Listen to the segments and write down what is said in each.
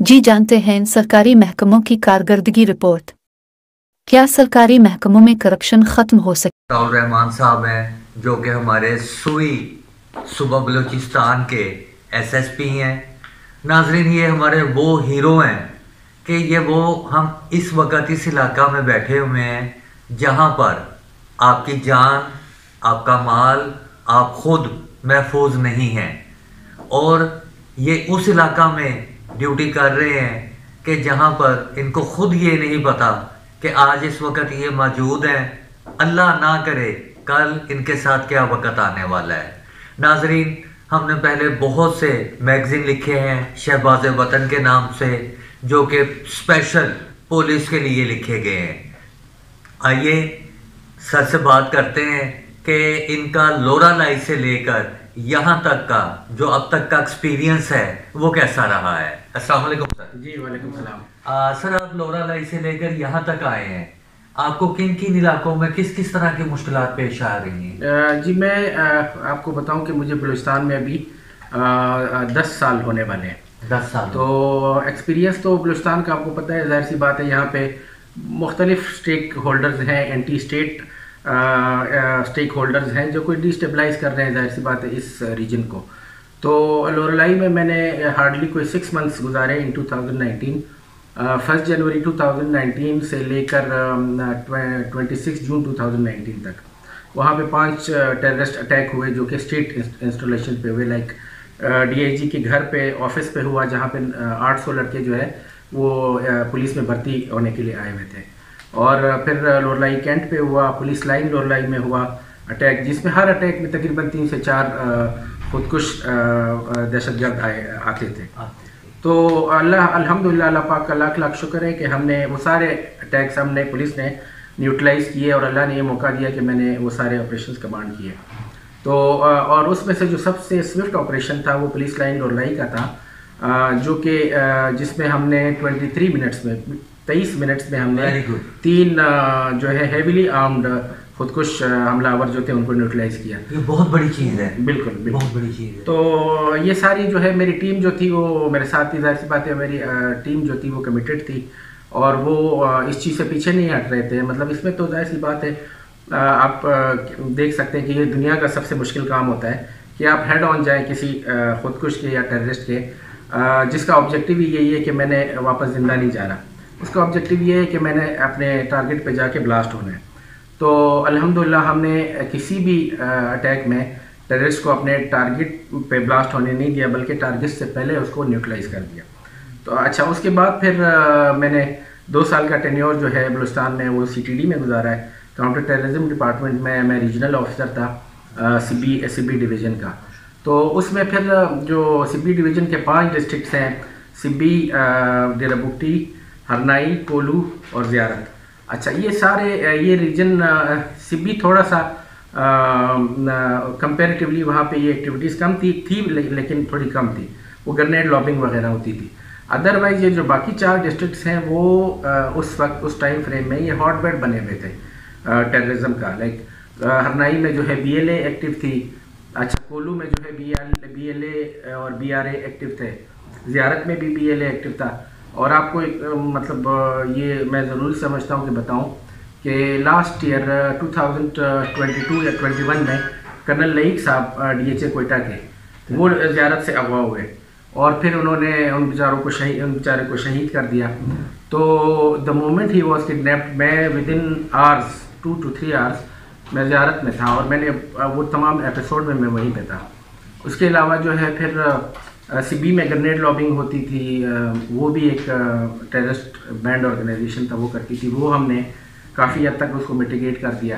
जी जानते हैं सरकारी महकमों की कारकर्दगी रिपोर्ट। क्या सरकारी महकमों में करप्शन खत्म हो सकता राहुल रहमान साहब हैं जो कि हमारे सुई सूबा बलूचिस्तान के एसएसपी हैं। नाजरीन, ये हमारे वो हीरो हैं कि ये वो हम इस वक्त इस इलाका में बैठे हुए हैं जहां पर आपकी जान, आपका माल, आप खुद महफूज नहीं हैं। और ये उस इलाका में ड्यूटी कर रहे हैं कि जहां पर इनको खुद ये नहीं पता कि आज इस वक्त ये मौजूद हैं। अल्लाह ना करे कल इनके साथ क्या वक्त आने वाला है। नाजरीन, हमने पहले बहुत से मैगजीन लिखे हैं शहबाज वतन के नाम से, जो कि स्पेशल पुलिस के लिए लिखे गए हैं। आइए सर से बात करते हैं कि इनका लोरा लाई से लेकर यहाँ तक का जो अब तक का एक्सपीरियंस है वो कैसा रहा है। अस्सलाम वालेकुम सर। जी वालेकुम सलाम। सर, आप लोरा लाई से लेकर यहाँ तक आए हैं, आपको किन किन इलाकों में किस किस तरह की मुश्किलात पेश आ रही हैं? जी मैं आपको बताऊं कि मुझे बलूचिस्तान में अभी 10 साल होने वाले हैं। 10 साल तो एक्सपीरियंस तो बलूचिस्तान का आपको पता है, जाहिर सी बात है, यहाँ पे मुख्तलिफ स्टेक होल्डर्स हैं, एंटी स्टेट स्टेक होल्डर्स हैं जो कोई डिस्टेबलाइज कर रहे हैं, जाहिर सी बात है, इस रीजन को। तो लोरलाई में मैंने हार्डली कोई 6 मंथ्स गुजारे इन 2019। 1 जनवरी 2019 से लेकर 26 जून 2019 तक वहाँ पे 5 टेररिस्ट अटैक हुए जो कि स्टेट इंस्टॉलेशन पे हुए, लाइक डीआईजी के घर पे, ऑफिस पे हुआ, जहाँ पे 800 लड़के जो है वो पुलिस में भर्ती होने के लिए आए हुए थे। और फिर लोरलाई कैंट पे हुआ, पुलिस लाइन लोरलाई में हुआ अटैक, जिसमें हर अटैक में तकरीबन 3 से 4 खुदकुश दहशतगर्द आते थे। तो अल्हम्दुलिल्लाह, अल्लाह पाक का लाख लाख शुक्र है कि हमने वो सारे अटैक्स हमने पुलिस ने न्यूट्रलाइज़ किए और अल्लाह ने ये मौका दिया कि मैंने वो सारे ऑपरेशंस कमांड किए। तो और उसमें से जो सबसे स्विफ्ट ऑपरेशन था वो पुलिस लाइन लोरलाई का था, जो कि जिसमें हमने 23 मिनट्स में 23 मिनट्स में हमने 3 जो है हेविली आर्म्ड खुदकुश हमलावर जो थे उनको न्यूट्रलाइज किया। ये बहुत बड़ी चीज़ है। बिल्कुल बिल्कुल बहुत बड़ी चीज़ है। तो ये सारी जो है मेरी टीम जो थी वो मेरे साथ थी, जाहिर सी बात है मेरी टीम जो थी वो कमिटेड थी और वो इस चीज़ से पीछे नहीं हट रहे थे। मतलब इसमें तो जाहिर सी बात है, आप देख सकते हैं कि ये दुनिया का सबसे मुश्किल काम होता है कि आप हेड ऑन जाएं किसी खुदकुश के या टेररिस्ट के, जिसका ऑब्जेक्टिव ही यही है कि मैंने वापस ज़िंदा नहीं जा रहा। उसका ऑब्जेक्टिव ये है कि मैंने अपने टारगेट पे जाके ब्लास्ट होना है। तो अल्हम्दुलिल्लाह हमने किसी भी अटैक में टेररिस्ट को अपने टारगेट पे ब्लास्ट होने नहीं दिया, बल्कि टारगेट से पहले उसको न्यूट्रलाइज कर दिया। तो अच्छा, उसके बाद फिर मैंने 2 साल का टेन्योर जो है बलूचिस्तान में वो सीटीडी में गुजारा है। काउंटर टेररिज्म डिपार्टमेंट में मैं रीजनल ऑफिसर था सिब्बी डिवीज़न का। तो उसमें फिर जो सिब्बी डिवीज़न के 5 डिस्ट्रिक्ट्स हैं, सिब्बी, डेरा बुगटी, हरनाई, कोलू और ज़ियारत। अच्छा, ये सारे ये रीजन सिब्बी थोड़ा सा कंपैरेटिवली वहाँ पे ये एक्टिविटीज़ कम थी लेकिन थोड़ी कम थी, वो ग्रेनेड लॉबिंग वगैरह होती थी। अदरवाइज ये जो बाकी 4 डिस्ट्रिक्ट्स हैं वो उस वक्त उस टाइम फ्रेम में ये हॉट बेड बने हुए थे टेररिज्म का। लाइक हरनाई में जो है बीएलए एक्टिव थी। अच्छा, कोलू में जो है बीएलए और बीआरए एक्टिव थे। ज़ियारत में भी बीएलए एक्टिव था। और आपको एक मतलब ये मैं ज़रूरी समझता हूँ कि बताऊँ कि लास्ट ईयर 2022 या 21 में कर्नल लईक साहब डीएचए कोयटा के वो ज़ियारत से अगवा हुए और फिर उन्होंने उन बेचारे को शहीद कर दिया। तो the moment he was kidnapped, मैं विदिन आवर्स 2 to 3 आवर्स मैं ज़ियारत में था और मैंने वो तमाम एपिसोड में मैं वहीं पे था। उसके अलावा जो है फिर सिब्बी में ग्रेनेड लॉबिंग होती थी, वो भी एक टेररिस्ट बैंड ऑर्गेनाइजेशन था, वो करती थी, वो हमने काफ़ी हद तक उसको मिटिगेट कर दिया।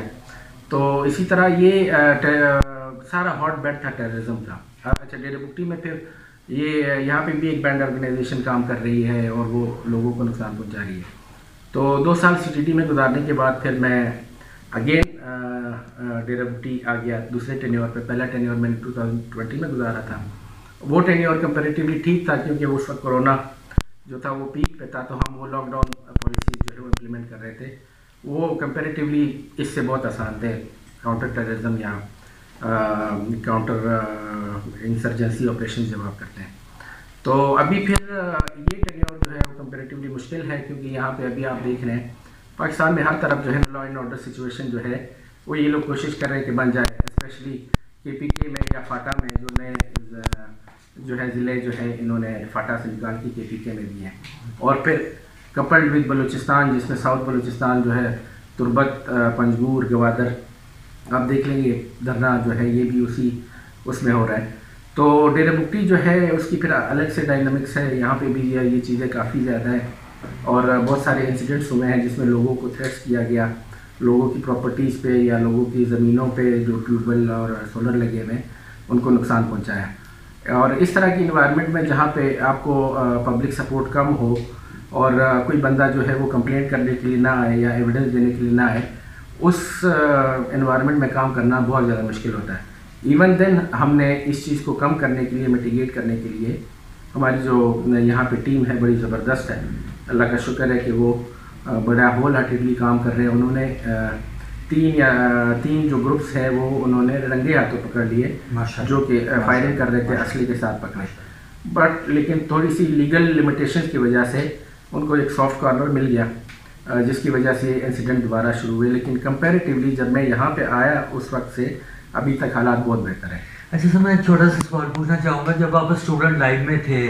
तो इसी तरह ये सारा हॉट बेड था टेररिज्म का। अच्छा, डेरा बुगटी में फिर ये यहाँ पे भी एक बैंड ऑर्गेनाइजेशन काम कर रही है और वो लोगों को नुकसान पहुँचा रही है। तो 2 साल सीटीडी में गुजारने के बाद फिर मैं अगेन डेरा बुगटी आ गया दूसरे टेन्योर पे। पहला टेन्योर मैंने 2020 में गुजारा था। वो टेन्योर कंपैरेटिवली ठीक था क्योंकि उस वक्त कोरोना जो था वो पीक पे था, तो हम वो लॉकडाउन पॉलिसीज जो है वो इम्प्लीमेंट कर रहे थे। वो कंपैरेटिवली इससे बहुत आसान थे, काउंटर टेररिज्म या काउंटर इंसर्जेंसी ऑपरेशन जब आप करते हैं। तो अभी फिर ये टेन्योर जो है वो कंपेरेटिवली मुश्किल है, क्योंकि यहाँ पे अभी आप देख रहे हैं पाकिस्तान में हर तरफ जो है लॉ एंड ऑर्डर सिचुएशन जो है वो ये लोग कोशिश कर रहे हैं कि बन जाए, स्पेशली KPK में या फाटा में जो नए जो है ज़िले जो है इन्होंने फाटा से निकाल के KPK में दिए हैं। और फिर कपल्ड विद बलूचिस्तान, जिसमें साउथ बलूचिस्तान जो है तुर्बत, पंजगूर, गवादर, आप देख लेंगे धरना जो है ये भी उसी उसमें हो रहा है। तो डेरा बुगटी जो है उसकी फिर अलग से डायनामिक्स है, यहाँ पे भी ये चीज़ें काफ़ी ज़्यादा है और बहुत सारे इंसिडेंट्स हुए हैं जिसमें लोगों को थ्रेट्स किया गया, लोगों की प्रॉपर्टीज़ पे या लोगों की ज़मीनों पे जो ट्यूबवेल और सोलर लगे हुए उनको नुकसान पहुँचाया। और इस तरह की इन्वायरमेंट में जहाँ पे आपको पब्लिक सपोर्ट कम हो और कोई बंदा जो है वो कंप्लेंट करने के लिए ना आए या एविडेंस देने के लिए ना आए, उस एनवायरनमेंट में काम करना बहुत ज़्यादा मुश्किल होता है। इवन देन हमने इस चीज़ को कम करने के लिए, मिटिगेट करने के लिए, हमारी जो यहाँ पे टीम है बड़ी ज़बरदस्त है, अल्लाह का शुक्र है कि वो बड़ा होल हार्टेडली काम कर रहे हैं। उन्होंने तीन जो ग्रुप्स हैं वो उन्होंने रंगे हाथों पकड़ लिए, जो कि फायरिंग कर रहे थे असली के साथ पकड़े, बट लेकिन थोड़ी सी लीगल लिमिटेशन की वजह से उनको एक सॉफ्ट कॉर्नर मिल गया, जिसकी वजह से इंसिडेंट दोबारा शुरू हुए। लेकिन कंपैरेटिवली जब मैं यहाँ पे आया उस वक्त से अभी तक हालात बहुत बेहतर है। अच्छा सर, मैं एक छोटा सा सवाल पूछना चाहूँगा, जब आप स्टूडेंट लाइफ में थे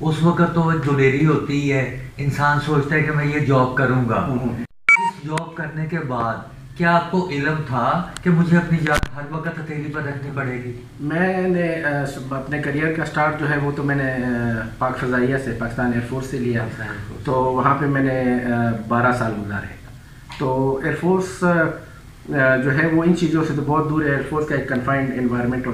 उस वक्त तो जुलेरी होती है, इंसान सोचता है कि मैं ये जॉब करूँगा। इस जॉब करने के बाद क्या आपको इल्म था कि मुझे अपनी जान हर वक्त हथेली पर रखनी पड़ेगी? मैंने अपने करियर का स्टार्ट जो है वो तो मैंने पाक फ़ज़ाइया से, पाकिस्तान एयरफोर्स से लिया। तो वहाँ पे मैंने 12 साल गुजारे। तो एयरफोर्स जो है वो इन चीज़ों से तो बहुत दूर है। एयरफोर्स का एक कन्फाइंड एनवायरनमेंट